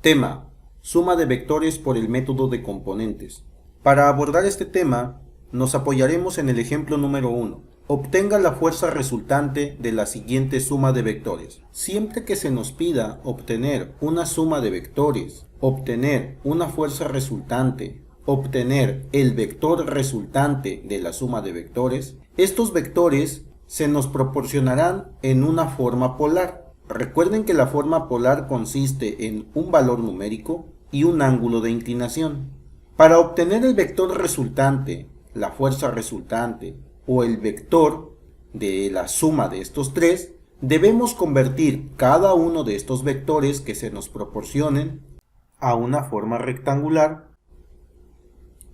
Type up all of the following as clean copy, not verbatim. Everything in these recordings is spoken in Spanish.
Tema: suma de vectores por el método de componentes. Para abordar este tema, nos apoyaremos en el ejemplo número 1. Obtenga la fuerza resultante de la siguiente suma de vectores. Siempre que se nos pida obtener una suma de vectores, obtener una fuerza resultante, obtener el vector resultante de la suma de vectores, estos vectores se nos proporcionarán en una forma polar. Recuerden que la forma polar consiste en un valor numérico y un ángulo de inclinación. Para obtener el vector resultante, la fuerza resultante o el vector de la suma de estos tres, debemos convertir cada uno de estos vectores que se nos proporcionen a una forma rectangular.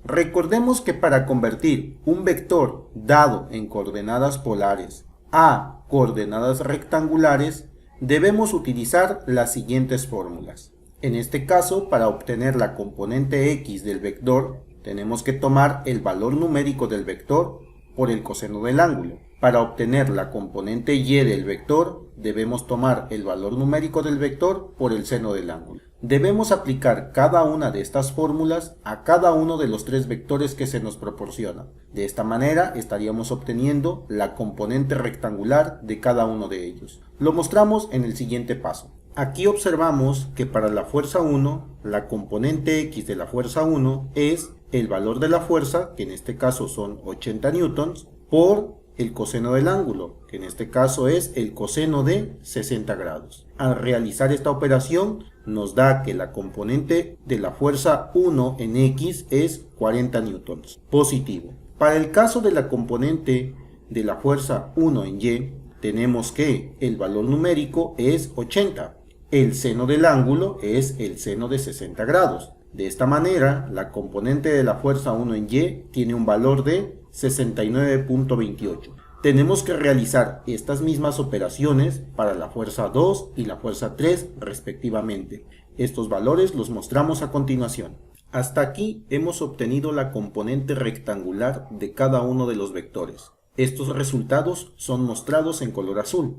Recordemos que para convertir un vector dado en coordenadas polares a coordenadas rectangulares, debemos utilizar las siguientes fórmulas. En este caso, para obtener la componente x del vector, tenemos que tomar el valor numérico del vector por el coseno del ángulo. Para obtener la componente y del vector, debemos tomar el valor numérico del vector por el seno del ángulo. Debemos aplicar cada una de estas fórmulas a cada uno de los tres vectores que se nos proporcionan. De esta manera estaríamos obteniendo la componente rectangular de cada uno de ellos. Lo mostramos en el siguiente paso. Aquí observamos que para la fuerza 1, la componente x de la fuerza 1 es el valor de la fuerza, que en este caso son 80 newtons, por el coseno del ángulo, que en este caso es el coseno de 60 grados. Al realizar esta operación, nos da que la componente de la fuerza 1 en x es 40 newtons, positivo. Para el caso de la componente de la fuerza 1 en y, tenemos que el valor numérico es 80. El seno del ángulo es el seno de 60 grados. De esta manera, la componente de la fuerza 1 en y tiene un valor de 69.28. Tenemos que realizar estas mismas operaciones para la fuerza 2 y la fuerza 3 respectivamente. Estos valores los mostramos a continuación. Hasta aquí hemos obtenido la componente rectangular de cada uno de los vectores. Estos resultados son mostrados en color azul.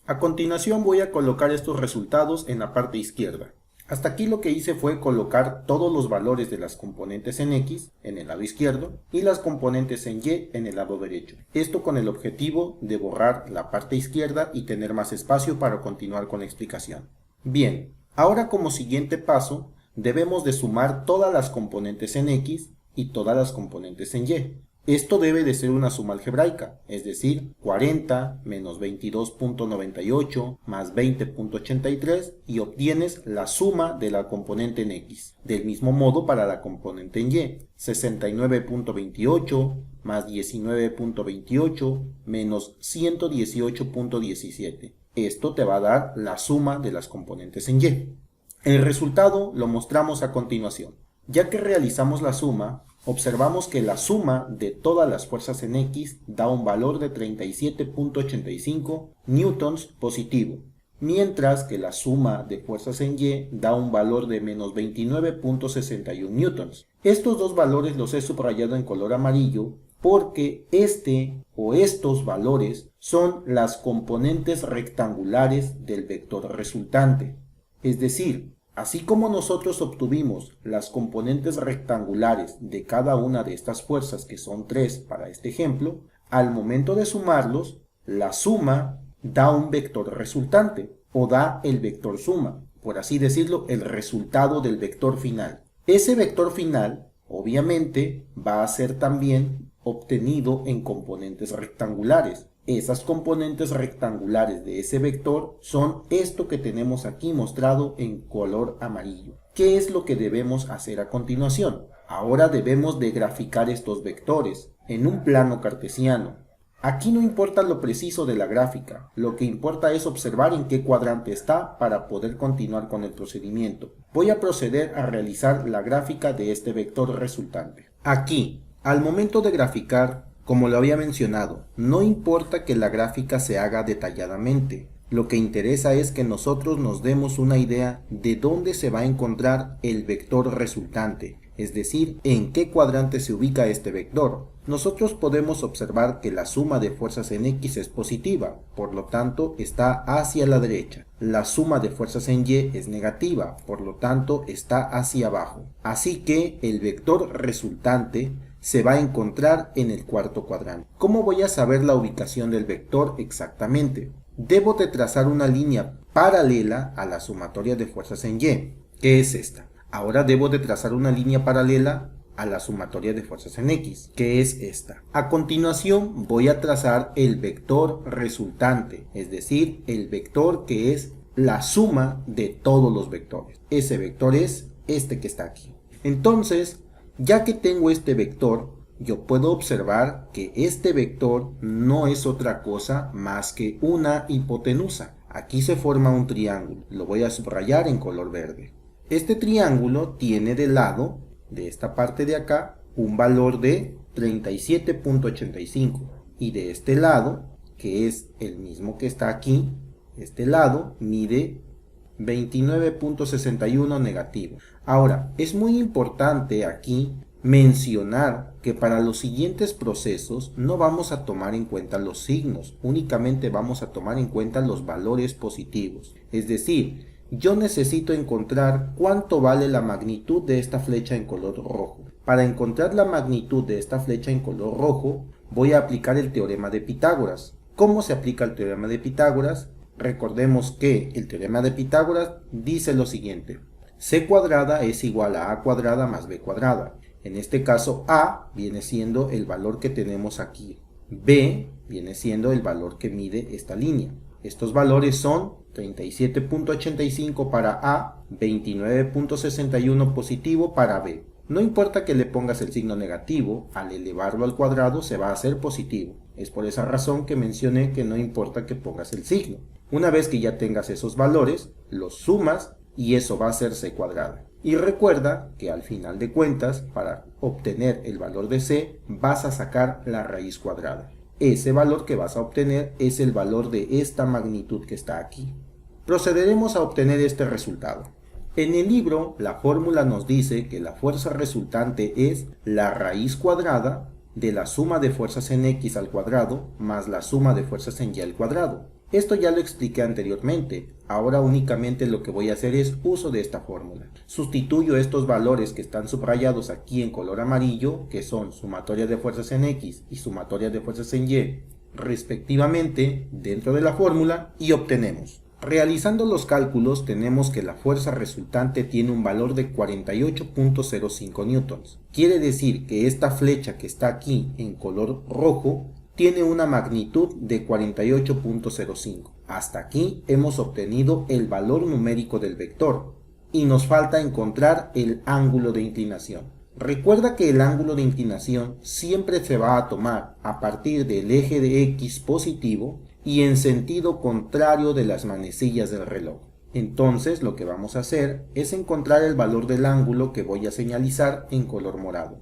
A continuación voy a colocar estos resultados en la parte izquierda. Hasta aquí lo que hice fue colocar todos los valores de las componentes en x en el lado izquierdo y las componentes en y en el lado derecho. Esto con el objetivo de borrar la parte izquierda y tener más espacio para continuar con la explicación. Bien, ahora como siguiente paso debemos de sumar todas las componentes en x y todas las componentes en y. Esto debe de ser una suma algebraica, es decir, 40 menos 22.98 más 20.83 y obtienes la suma de la componente en x. Del mismo modo para la componente en y, 69.28 más 19.28 menos 118.17. Esto te va a dar la suma de las componentes en y. El resultado lo mostramos a continuación. Ya que realizamos la suma, observamos que la suma de todas las fuerzas en x da un valor de 37.85 newtons positivo, mientras que la suma de fuerzas en y da un valor de menos 29.61 newtons. Estos dos valores los he subrayado en color amarillo porque estos valores son las componentes rectangulares del vector resultante. Es decir, así como nosotros obtuvimos las componentes rectangulares de cada una de estas fuerzas, que son 3 para este ejemplo, al momento de sumarlos, la suma da un vector resultante, o da el vector suma, por así decirlo, el resultado del vector final. Ese vector final, obviamente, va a ser también obtenido en componentes rectangulares. Esas componentes rectangulares de ese vector son esto que tenemos aquí mostrado en color amarillo. ¿Qué es lo que debemos hacer a continuación? Ahora debemos de graficar estos vectores en un plano cartesiano. Aquí no importa lo preciso de la gráfica, lo que importa es observar en qué cuadrante está para poder continuar con el procedimiento. Voy a proceder a realizar la gráfica de este vector resultante. Aquí, al momento de graficar, como lo había mencionado, no importa que la gráfica se haga detalladamente. Lo que interesa es que nosotros nos demos una idea de dónde se va a encontrar el vector resultante, es decir, en qué cuadrante se ubica este vector. nosotros podemos observar que la suma de fuerzas en X es positiva, por lo tanto está hacia la derecha. La suma de fuerzas en Y es negativa, por lo tanto está hacia abajo. Así que el vector resultante se va a encontrar en el cuarto cuadrante. ¿Cómo voy a saber la ubicación del vector exactamente? Debo de trazar una línea paralela a la sumatoria de fuerzas en Y, que es esta. Ahora debo de trazar una línea paralela a la sumatoria de fuerzas en X, que es esta. A continuación voy a trazar el vector resultante, es decir, el vector que es la suma de todos los vectores. Ese vector es este que está aquí. Entonces, ya que tengo este vector, yo puedo observar que este vector no es otra cosa más que una hipotenusa. Aquí se forma un triángulo, lo voy a subrayar en color verde. Este triángulo tiene de lado, de esta parte de acá, un valor de 37.85 y de este lado, que es el mismo que está aquí, este lado mide 29.61 negativo. Ahora, es muy importante aquí mencionar que para los siguientes procesos no vamos a tomar en cuenta los signos, únicamente vamos a tomar en cuenta los valores positivos. Es decir, yo necesito encontrar cuánto vale la magnitud de esta flecha en color rojo. Para encontrar la magnitud de esta flecha en color rojo, voy a aplicar el teorema de Pitágoras. ¿Cómo se aplica el teorema de Pitágoras? Recordemos que el teorema de Pitágoras dice lo siguiente: c cuadrada es igual a a cuadrada más b cuadrada. En este caso, a viene siendo el valor que tenemos aquí. B viene siendo el valor que mide esta línea. Estos valores son 37.85 para A, 29.61 positivo para B. No importa que le pongas el signo negativo, al elevarlo al cuadrado se va a hacer positivo. Es por esa razón que mencioné que no importa que pongas el signo. Una vez que ya tengas esos valores, los sumas y eso va a ser c cuadrada. Y recuerda que al final de cuentas, para obtener el valor de c, vas a sacar la raíz cuadrada. Ese valor que vas a obtener es el valor de esta magnitud que está aquí. Procederemos a obtener este resultado. En el libro, la fórmula nos dice que la fuerza resultante es la raíz cuadrada de la suma de fuerzas en X al cuadrado más la suma de fuerzas en Y al cuadrado. Esto ya lo expliqué anteriormente, ahora únicamente lo que voy a hacer es uso de esta fórmula. Sustituyo estos valores que están subrayados aquí en color amarillo, que son sumatoria de fuerzas en X y sumatoria de fuerzas en Y, respectivamente, dentro de la fórmula y obtenemos. Realizando los cálculos tenemos que la fuerza resultante tiene un valor de 48.05 newtons. Quiere decir que esta flecha que está aquí en color rojo tiene una magnitud de 48.05. Hasta aquí hemos obtenido el valor numérico del vector y nos falta encontrar el ángulo de inclinación. Recuerda que el ángulo de inclinación siempre se va a tomar a partir del eje de X positivo y en sentido contrario de las manecillas del reloj. Entonces lo que vamos a hacer es encontrar el valor del ángulo que voy a señalizar en color morado.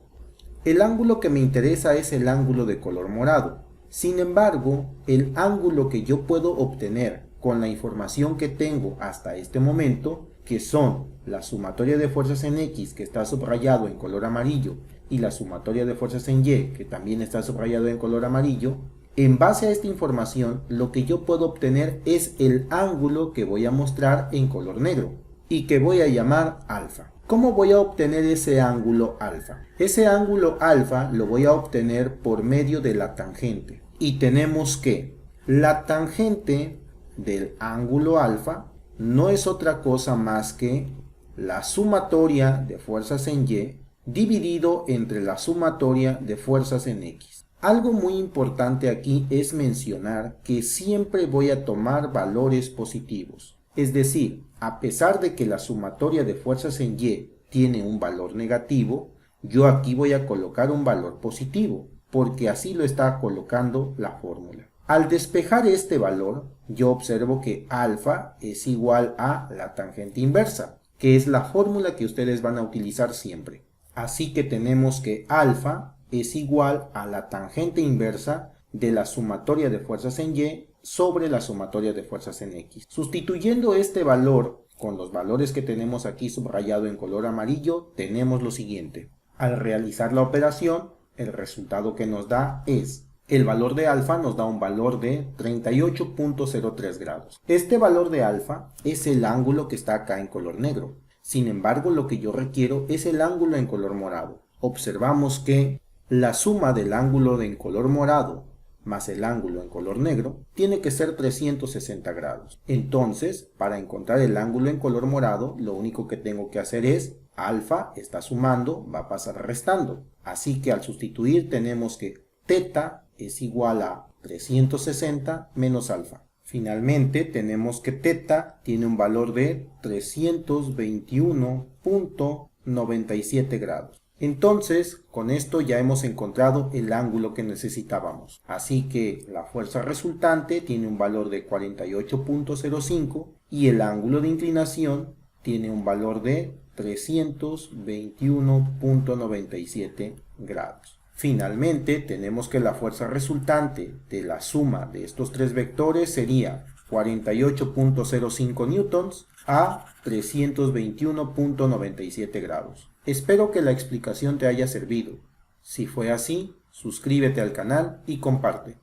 El ángulo que me interesa es el ángulo de color morado. Sin embargo, el ángulo que yo puedo obtener con la información que tengo hasta este momento, que son la sumatoria de fuerzas en X, que está subrayado en color amarillo, y la sumatoria de fuerzas en Y, que también está subrayado en color amarillo, en base a esta información, lo que yo puedo obtener es el ángulo que voy a mostrar en color negro, y que voy a llamar alfa. ¿Cómo voy a obtener ese ángulo alfa? Ese ángulo alfa lo voy a obtener por medio de la tangente. Y tenemos que la tangente del ángulo alfa no es otra cosa más que la sumatoria de fuerzas en Y dividido entre la sumatoria de fuerzas en X. Algo muy importante aquí es mencionar que siempre voy a tomar valores positivos. Es decir, a pesar de que la sumatoria de fuerzas en Y tiene un valor negativo, yo aquí voy a colocar un valor positivo, porque así lo está colocando la fórmula. Al despejar este valor, yo observo que alfa es igual a la tangente inversa, que es la fórmula que ustedes van a utilizar siempre. Así que tenemos que alfa es igual a la tangente inversa de la sumatoria de fuerzas en Y sobre la sumatoria de fuerzas en X. Sustituyendo este valor con los valores que tenemos aquí subrayado en color amarillo, tenemos lo siguiente. Al realizar la operación, el resultado que nos da es, el valor de alfa nos da un valor de 38.03 grados. Este valor de alfa es el ángulo que está acá en color negro. Sin embargo, lo que yo requiero es el ángulo en color morado. Observamos que la suma del ángulo en color morado más el ángulo en color negro tiene que ser 360 grados. Entonces, para encontrar el ángulo en color morado, lo único que tengo que hacer es alfa está sumando, va a pasar restando. Así que al sustituir tenemos que teta es igual a 360 menos alfa. Finalmente tenemos que teta tiene un valor de 321.97 grados. Entonces, con esto ya hemos encontrado el ángulo que necesitábamos. Así que la fuerza resultante tiene un valor de 48.05 y el ángulo de inclinación tiene un valor de 321.97 grados. Finalmente, tenemos que la fuerza resultante de la suma de estos tres vectores sería 48.05 newtons a 321.97 grados. Espero que la explicación te haya servido. Si fue así, suscríbete al canal y comparte.